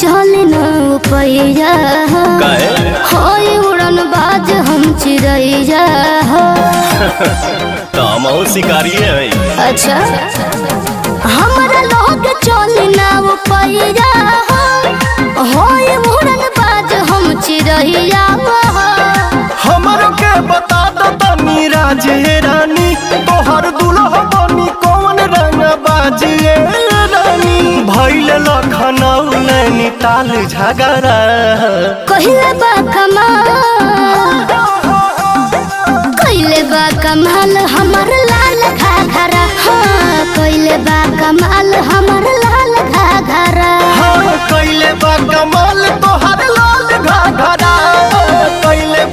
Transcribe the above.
चल न पैया होय उड़न बाज हम चिड़ैया हो। तो शिकारी है। अच्छा हमारा लोग चल न पैया होय उड़न बाज हम चिड़ैया हो। हमरो के बता दो तनी राजे रानी तोहर दुल्हा बनी कौन रंग बाजिए रानी। भइल लखनऊ नैनीताल झगड़ा कहिले बा कमाल कहिले बा कमाल हमर लाल घाघरा। हाँ कहिले बा कमाल हमर लाल घाघरा। हाँ कइले बा कमाल तोहर लाल घाघरा।